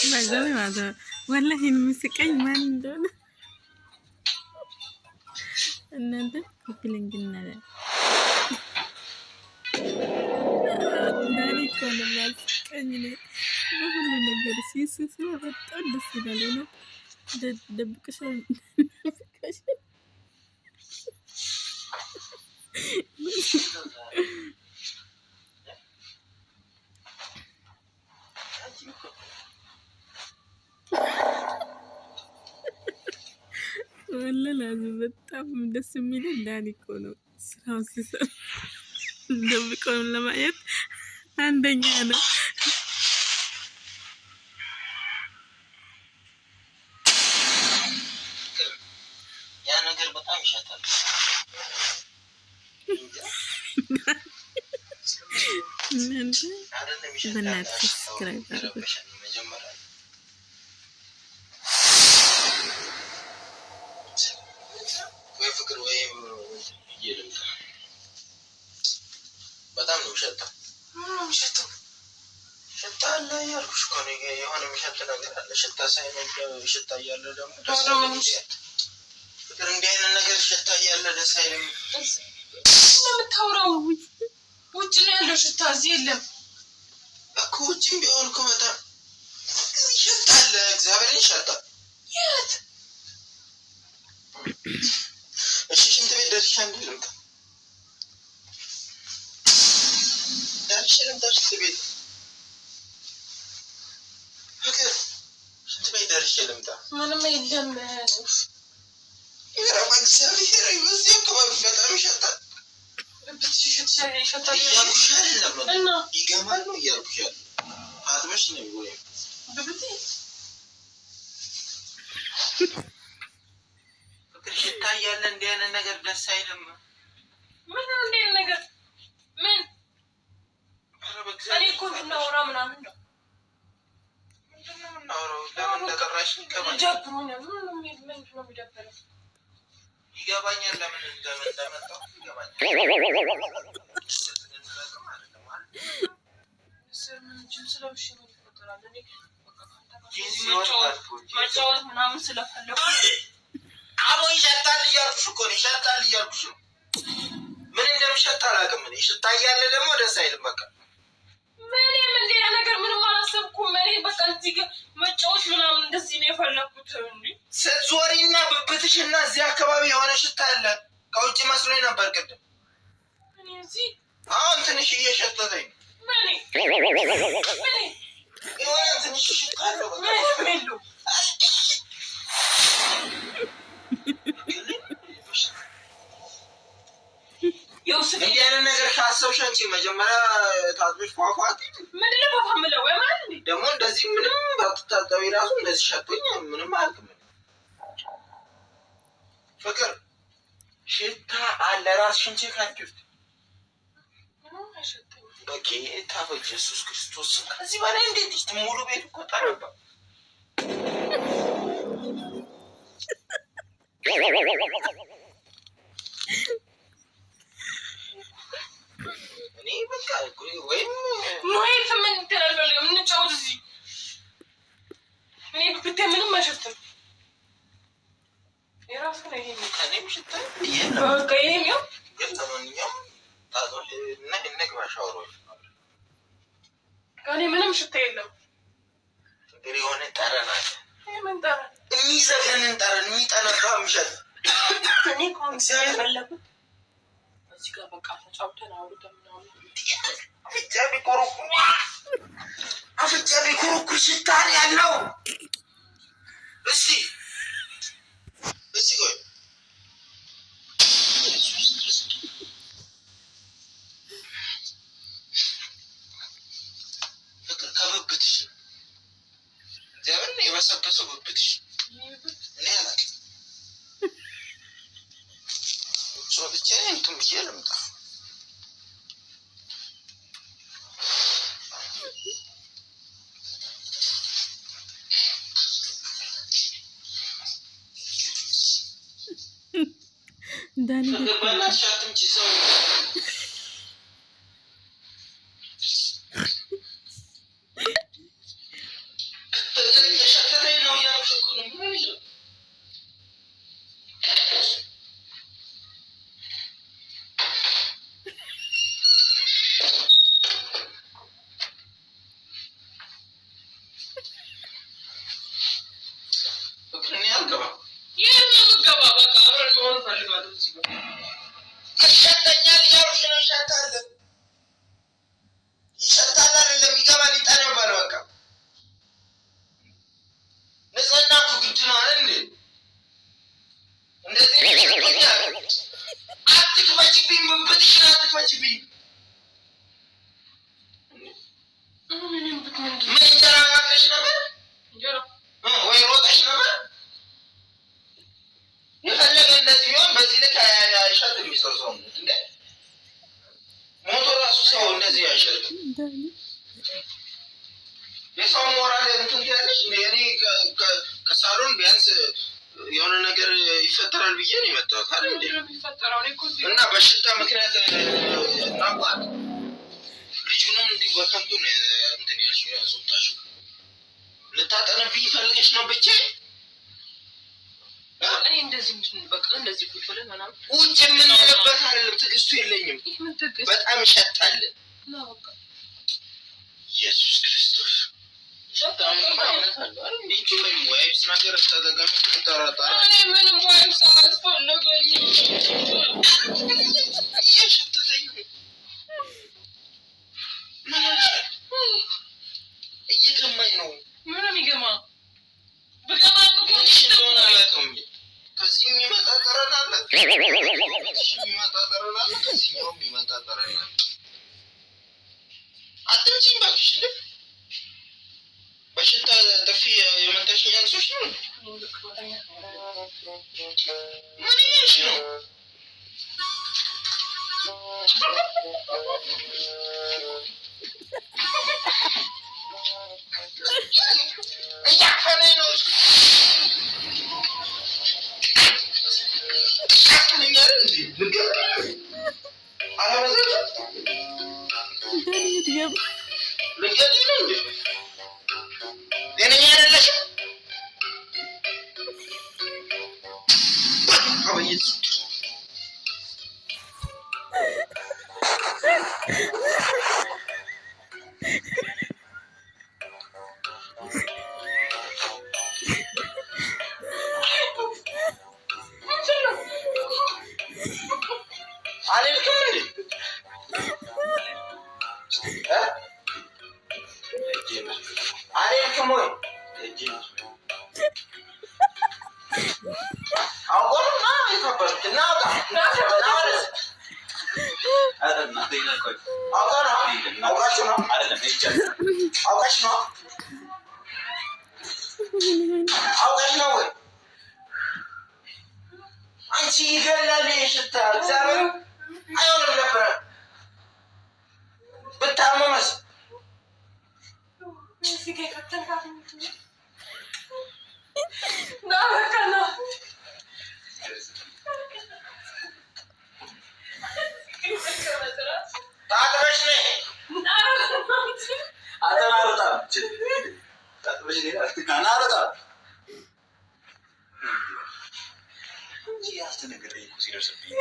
ባይዘው ማለት ነው ወላሂ የሚስቀኝ ማን እንደሆነ እናንተ ኮፕሊንግ እናለ ዳኒ እኮ ነው የሚያስቀኝ ነው በሁሉ ነገር ሲስስ በጣም ደስ ይላል ነው ደብቀሽ ወላሂ ላዝም በጣም ደስ የሚል ዳኒ እኮ ነው ስራው ሲሰራ ደብቀው ለማየት አንደኛ ነው። ያ ነገር በጣም ይሻታል። በእናትህ ሰብስክራይብ አድርጉ። ፍቅር ወይም ይልምታ በጣም ነው የሚሸተው። ሽታ አለ ያልኩሽ እኮ ነው። የሆነ የሚሸት ነገር አለ። ሽታ ሳይሆን ሽታ እያለ ደግሞ ደስ አይልም። ፍቅር እንዲህ አይነት ነገር ሽታ እያለ ደስ አይልም። የምታወራው ውጭ ነው ያለው ሽታ እዚህ የለም እኮ። ውጭም ቢሆን እኮ በጣም ይሸታል። እግዚአብሔርን ይሸታል። የት? እሺ ሽንት ቤት ደርሼ አንዴ ልምጣ። ደርሼ ልምጣ ሽንት ቤት። ፍቅር ሽንት ቤት ደርሼ ልምጣ። ምንም የለም። ኧረ በእግዚአብሔር በዚህ አካባቢ በጣም ይሸታል። ይሸታል እያልኩሽ አይደለም እና ይገማል ነው እያልኩሽ ያለ አትመሽ ነው ወይ በብቴ ፍቅር ሽታ እያለ እንዲህ አይነት ነገር ደስ አይልም። ምን እንዲህ አይነት ነገር ምን? ኧረ በእግዚአብሔር እኔ እኮ እናወራ ምናምን ነው። ምንድን ነው የምናወራው? ለምን እንደቀራሽ ይገባኛል። ጃብሮኛል። ምንም ነው የሚደብረው። ይገባኛል። ለምን እንደመጣሁ ይገባኛል። መጫወት ምናምን ስለፈለኩ አቦ ይሸታል እያልኩሽ እኮ ነው። ይሸታል እያልኩሽ ነው። ምን እንደሚሸት አላውቅም። እኔ ሽታ እያለ ደግሞ ደስ አይልም። በቃ ምንም ሌላ ነገር ምንም አላሰብኩም። እኔ በቃ እዚህ ጋር መጫወት ምናምን እንደዚህ ነው የፈለኩት። እንዴ ስትዞሪና ብብትሽና እዚህ አካባቢ የሆነ ሽታ አለ። ከውጭ መስሎኝ ነበር ቅድም። እኔ እዚህ አሁን ትንሽ እየሸተተኝ ምን የሆነ ትንሽ ሽታ አለው። በቃ ምን እንዲህ አይነት ነገር ካሰብሽ አንቺ መጀመሪያ ታጥበሽ ፏፏቴ ምንድን ነው ፏፏ የምለው? ወይ ማለት እንዴ ደግሞ እንደዚህ ምንም ባትታጠቢ ራሱ እንደዚህ ሸቶኝ ምንም አያልቅም። ፍቅር ሽታ አለ። ራስሽን ቼክ አድርጊ። በጌታ በኢየሱስ ክርስቶስ ከዚህ በላይ እንዴት ሙሉ ቤት እኮ ጠረባ። እኔ በቃ ወይም ኖይት ምን ትላለህ? የምንጫወት እዚህ እኔ ብቻ ምንም አይሸትም። የራሱ ነው ይሄ እኔም ሽታ በቃ ይሄም ያው ለማንኛውም ታዞሽ እና እንግባ ሻወሮች እኔ ምንም ሽታ የለም። እንግዲህ የሆነ ጠረን አለ። ምን ጠረን? የሚዘገንን ጠረን የሚጠነባ ምሸት እኔ ኮንሰርት ፈለኩት እዚህ ጋር በቃ ተጫውተን አውርተን ምናምን አፍንጫ ቢኮረኩር ሽታ ያለው እስቲ ቆይ ፍቅር ከብብትሽ እግዚአብሔርን የበሰበሰው ብብትሽ እኔ አላውቅም። ብቻ እንትን ብዬ ልምጣ። ዳኒ በላሻትም ጂሰው ይሸተኛል እያሉሽ ነው። ይሸታል አይደለም ይገባል ይጠነባል። በቃ ንጽህና እኮ ግድ ነው አይደል እንዴ? እንደዚህ ይሸተኛል። አትክፈችብኝ፣ ብብትሽን አትክፈችብኝ። ምን እንጀራ ጋግረሽ ነበር ወይ ሮጠሽ ነበር? የፈለገ እንደዚህ ቢሆን በዚህ ልክ አይሸት የሚሰው ሰው እንደ ሞቶ ራሱ ሰው እንደዚህ አይሸትም። የሰው ሞራል እንትን ያለሽ እኔ ከሳሎን ቢያንስ የሆነ ነገር ይፈጠራል ብዬ ነው የመጣሁት አይደል እንዴ? እና በሽታ ምክንያት ናቋት ልጁንም እንዲሁ በከንቱ ነው እንትን ያልሽው ያስወጣሽው። ልታጠነብኝ ፈልገሽ ነው ብቻ እኔ እንደዚህ በቃ እንደዚህ ቁጭ ብለን ምናምን ውጭ የምንልበት አይደለም። ትዕግስቱ የለኝም። በጣም ይሸታል። ኢየሱስ ክርስቶስ በጣም ማለት አለ አይደል? እንዴት ወይ ዋይፕስ ነገር ተጠቀም ተራጣራ እኔ ምንም ዋይፕስ አልፈልግም። እየሸተተኝ እየገማኝ ነው። ምንም ይገማ በገማ ነው እንደሆነ አላውቅም። ከዚህ የሚመጣ ጠረን አለ፣ ከዚህ የሚመጣ ጠረን አለ፣ ከዚህኛው የሚመጣ ጠረን አለ። አትምጪኝ እባክሽ። በሽታ ጥፊ የመታሽኝ አንሶች ነው። ምን እያልሽ ነው? እያፈነኝ ነው። አንቺ ይገላል ሽታ እግዚአብሔር አይሆንም ነበር ብታመመስ ታጥበሽ ነይ አተናሩጣም ታጥበሽ ነይ አተናሩጣም ያስተነገረኝ እኮ ሲደርስብኝ